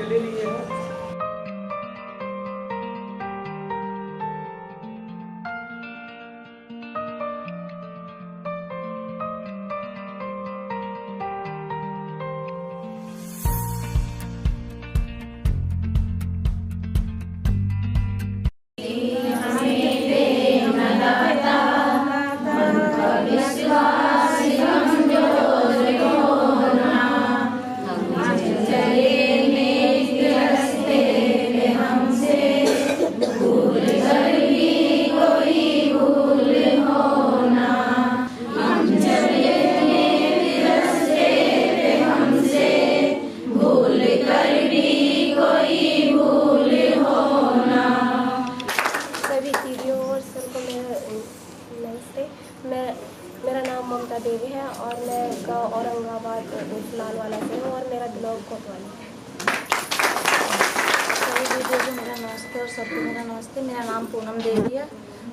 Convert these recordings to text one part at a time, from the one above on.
ले लिए हो। मेरा नाम ममता देवी है और मैं गाँव औरंगाबाद फिलहालवाला से हूँ और मेरा ब्लॉग कोतवाली है। सभी दीदियों को मेरा नमस्ते और सबको मेरा नमस्ते। मेरा नाम पूनम देवी है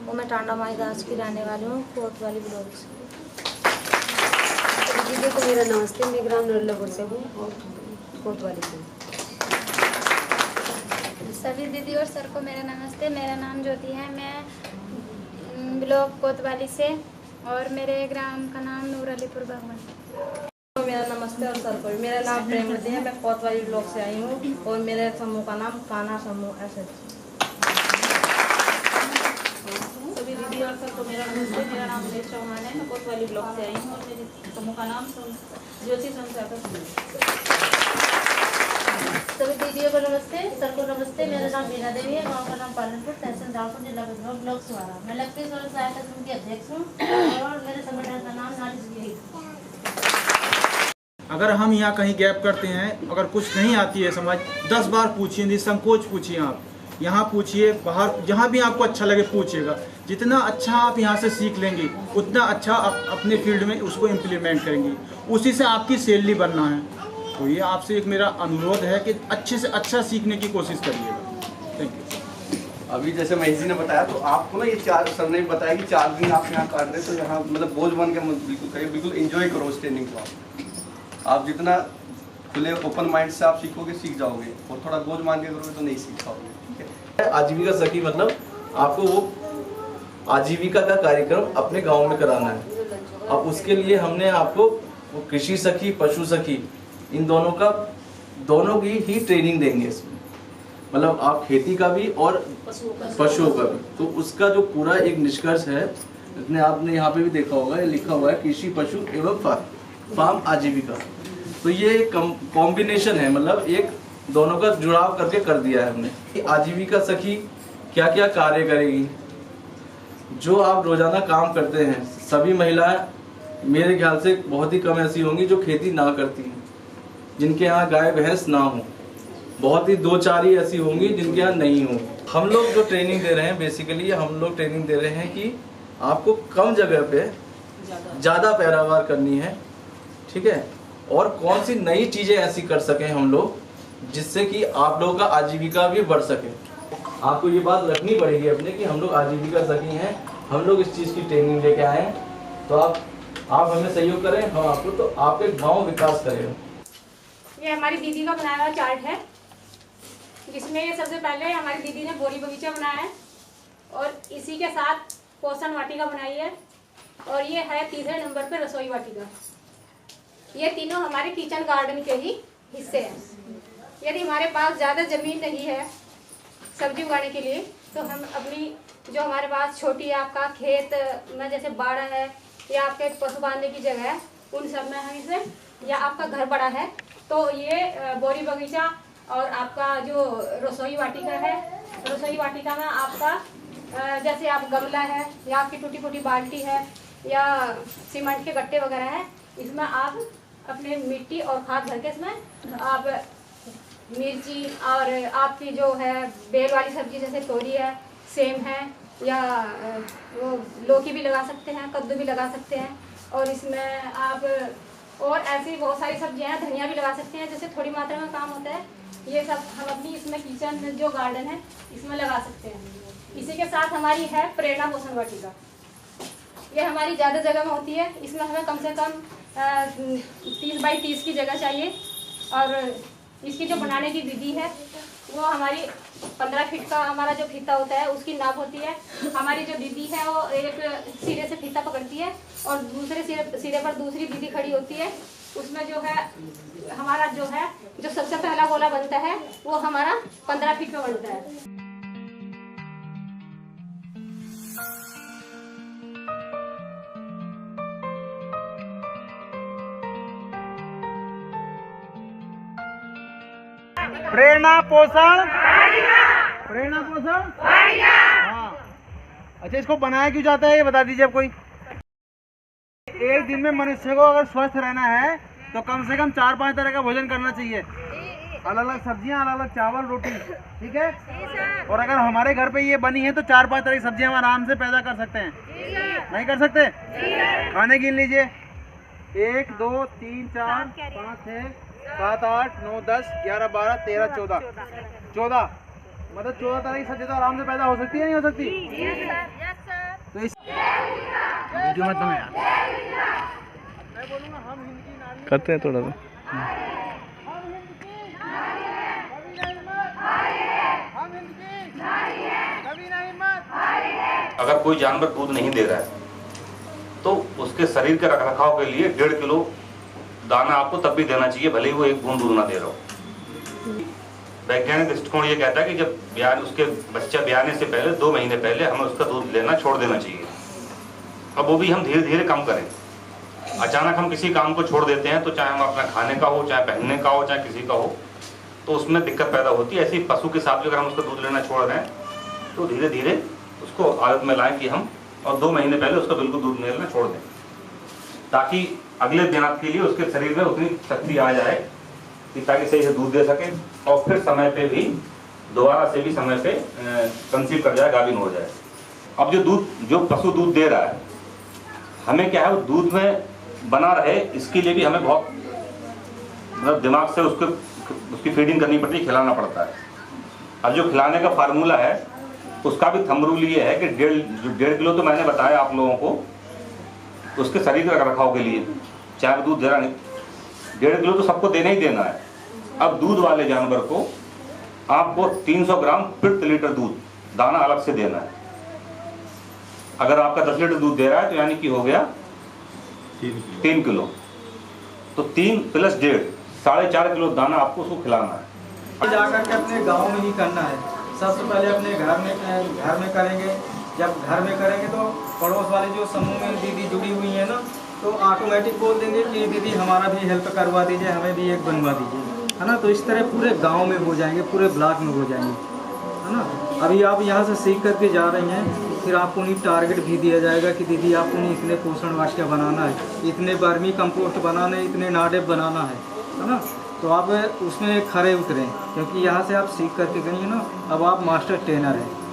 और मैं टांडा माई दास की रहने वाली हूँ, कोतवाली ब्लॉग से। सभी दीदियों को मेरा नमस्ते। मैं ग्राम नरलापुर से हूँ और कोतवाली से। सभी दीदी और सर को मेरा नमस्ते। मेरा नाम ज्योति है, मैं ब्लॉक कोतवाली से और मेरे ग्राम का नाम नूर अलीपुर भगवान। तो मेरा नमस्ते और सर को। मेरा नाम प्रेमवती है, मैं कोतवाली ब्लॉक से आई हूँ और मेरे समूह का नाम कान्हा समूह ऐसे। सभी दीदी और सर को मेरा नमस्ते। मेरा नाम सुनील चौहान है, मैं कोतवाली ब्लॉक से आई हूँ और मेरे समूह का नाम ज्योति संस्था। सभी दीदियों को नमस्ते, सर को नमस्ते। मेरा नाम बीना देवी है, गांव का नाम पालनपुर, तहसील रामपुर, जिला बिजनौर, ब्लॉक सुहारा। मैं लक्ष्मी स्वयं सहायता समूह की अध्यक्ष हूँ और मेरे संगठन का नाम नारी शक्ति। अगर हम यहाँ कहीं गैप करते हैं, अगर कुछ नहीं आती है समझ, 10 बार पूछिए, निसंकोच पूछिए। आप यहाँ पूछिए, बाहर जहाँ भी आपको अच्छा लगे पूछिएगा। जितना अच्छा आप यहाँ से सीख लेंगे उतना अच्छा आप अपने फील्ड में उसको इम्प्लीमेंट करेंगे, उसी से आपकी सैलरी बनना है। तो ये आपसे एक मेरा अनुरोध है कि अच्छे से अच्छा सीखने की कोशिश करिएगा। Thank you. अभी जैसे महेश जी ने बताया, तो आपको ना ये सर ने बताया कि 4 दिन आप यहाँ काट रहे, तो यहाँ मतलब बोझ बन के बिल्कुल करिए, बिल्कुल एंजॉय करो उस ट्रेनिंग को। आप जितना खुले ओपन माइंड से आप सीखोगे, सीख जाओगे, और थोड़ा बोझ मान के करोगे तो नहीं सीख पाओगे। आजीविका सखी मतलब आपको वो आजीविका का कार्यक्रम अपने गाँव में कराना है। अब उसके लिए हमने आपको वो कृषि सखी, पशु सखी, इन दोनों की ही ट्रेनिंग देंगे इसमें। मतलब आप खेती का भी और पशुओं का भी। तो उसका जो पूरा एक निष्कर्ष है, इसमें आपने यहाँ पे भी देखा होगा, ये लिखा हुआ है कृषि, पशु एवं फार्म आजीविका। तो ये कॉम्बिनेशन है, मतलब एक दोनों का जुड़ाव करके कर दिया है हमने। आजीविका सखी क्या क्या कार्य करेगी, जो आप रोजाना काम करते हैं। सभी महिलाएं मेरे ख्याल से बहुत ही कम ऐसी होंगी जो खेती ना करती हैं, जिनके यहाँ गाय भैंस ना हो। बहुत ही 2-4 ही ऐसी होंगी जिनके यहाँ नहीं हो। हम लोग जो ट्रेनिंग दे रहे हैं, बेसिकली हम लोग ट्रेनिंग दे रहे हैं कि आपको कम जगह पे ज़्यादा पैदावार करनी है, ठीक है। और कौन सी नई चीज़ें ऐसी कर सकें हम लोग, जिससे कि आप लोगों का आजीविका भी बढ़ सके। आपको ये बात रखनी पड़ेगी अपने कि हम लोग आजीविका सखी हैं, हम लोग इस चीज़ की ट्रेनिंग लेके आए हैं। तो आप हमें सहयोग करें, हम आपको, तो आपके गाँव विकास करेगा। ये हमारी दीदी का बनाया हुआ चार्ट है, जिसमें ये सबसे पहले हमारी दीदी ने बोरी बगीचा बनाया है और इसी के साथ पोषण वाटिका बनाई है, और ये है 3रे नंबर पे रसोई वाटिका। ये तीनों हमारे किचन गार्डन के ही हिस्से हैं। यदि हमारे पास ज़्यादा ज़मीन नहीं है सब्जी उगाने के लिए, तो हम अपनी जो हमारे पास छोटी आपका खेत में जैसे बाड़ा है या आपके पशु बांधने की जगह है, उन सब में हम इसे, या आपका घर बड़ा है तो ये बोरी बगीचा और आपका जो रसोई वाटिका है, रसोई वाटिका में आपका जैसे आप गमला है या आपकी टूटी फूटी बाल्टी है या सीमेंट के गट्टे वगैरह हैं, इसमें आप अपने मिट्टी और खाद भर के इसमें आप मिर्ची और आपकी जो है बेल वाली सब्जी जैसे तोरी है, सेम है, या वो लौकी भी लगा सकते हैं, कद्दू भी लगा सकते हैं, और इसमें आप और ऐसी बहुत सारी सब्जियां हैं, धनिया भी लगा सकते हैं, जैसे थोड़ी मात्रा में काम होता है। ये सब हम अपनी इसमें किचन जो गार्डन है इसमें लगा सकते हैं। इसी के साथ हमारी है प्रेरणा पोषण वाटिका। ये हमारी ज़्यादा जगह में होती है, इसमें हमें कम से कम 30 बाई 30 की जगह चाहिए, और इसकी जो बनाने की विधि है वो हमारी 15 फीट का हमारा जो फीता होता है उसकी नाप होती है। हमारी जो दीदी है वो एक सिरे से फीता पकड़ती है और दूसरे सिरे पर दूसरी दीदी खड़ी होती है। उसमें जो है हमारा जो सबसे पहला गोला बनता है वो हमारा 15 फीट का बनता है। प्रेरणा पोषण, प्रेरणा पोषण। हाँ, अच्छा इसको बनाया क्यों जाता है ये बता दीजिए अब कोई। एक दिन में मनुष्य को अगर स्वस्थ रहना है तो कम से कम 4-5 तरह का भोजन करना चाहिए। अलग अलग सब्जियां, अलग अलग चावल, रोटी, ठीक है। और अगर हमारे घर पे ये बनी है तो 4-5 तरह की सब्जियां हम आराम से पैदा कर सकते हैं। नहीं कर सकते? खाने गिन लीजिए, 1 2 3 4 5 6 7 8 9 10 11 12 13 14 मतलब 14 तरह की सब्जी तो आराम से पैदा हो सकती है, नहीं हो सकती? तो इस वीडियो मत बनाओ यार। मैं बोलूँगा हम हिंद की नारी करते हैं थोड़ा सा। अगर कोई जानवर दूध नहीं दे रहा है तो उसके शरीर के रखरखाव के लिए 1.5 किलो दाना आपको तब भी देना चाहिए, भले ही वो 1 बूंद दूध ना दे रहा हो। वैज्ञानिक दृष्टिकोण ये कहता है कि जब उसके बच्चा ब्याने से पहले 2 महीने पहले हमें उसका दूध लेना छोड़ देना चाहिए। अब वो भी हम धीरे धीरे कम करें। अचानक हम किसी काम को छोड़ देते हैं तो चाहे हम अपना खाने का हो, चाहे पहनने का हो, चाहे किसी का हो, तो उसमें दिक्कत पैदा होती है। ऐसे ही पशु के साथ भी अगर हम उसका दूध लेना छोड़ रहे हैं तो धीरे धीरे उसको आदत में लाएं कि हम और 2 महीने पहले उसका बिल्कुल दूध लेना छोड़ दें, ताकि अगले दिन के लिए उसके शरीर में उतनी शक्ति आ जाए कि ताकि सही से दूध दे सके और फिर समय पे भी दोबारा से भी समय पे कंसीव कर जाए, गाभिन हो जाए। अब जो पशु दूध दे रहा है, हमें क्या है वो दूध में बना रहे, इसके लिए भी हमें बहुत मतलब दिमाग से उसकी फीडिंग करनी पड़ती है, खिलाना पड़ता है। अब जो खिलाने का फार्मूला है उसका भी थंब रूल ये है कि 1.5 किलो तो मैंने बताया आप लोगों को उसके शरीर के रखरखाव के लिए, चाहे दूध दे रहा नहीं, 1.5 किलो तो सबको देना ही देना है। अब दूध वाले जानवर को आपको 300 ग्राम प्रति लीटर दूध दाना अलग से देना है। अगर आपका 10 लीटर दूध दे रहा है तो यानी कि हो गया 3 किलो, तो 3 + 1.5 4.5 किलो दाना आपको उसको खिलाना है। जाकर के अपने गांव में ही करना है। सबसे पहले अपने घर में करेंगे। जब घर में करेंगे तो पड़ोस वाले जो समूह में दीदी जुड़ी हुई है ना, तो ऑटोमेटिक बोल देंगे कि दीदी हमारा भी हेल्प करवा दीजिए, हमें भी एक बनवा दीजिए, है ना। तो इस तरह पूरे गांव में हो जाएंगे, पूरे ब्लॉक में हो जाएंगे, है ना। अभी आप यहाँ से सीख करके जा रही हैं, फिर आपको उन्हीं टारगेट भी दिया जाएगा कि दीदी आपको उन्हीं इतने पोषण वाटिका बनाना है, इतने वर्मी कंपोस्ट बनाना है, इतने नाडेप बनाना है ना। तो आप उसमें खरे उतरें, क्योंकि यहाँ से आप सीख करके गई हैं ना, अब आप मास्टर ट्रेनर हैं।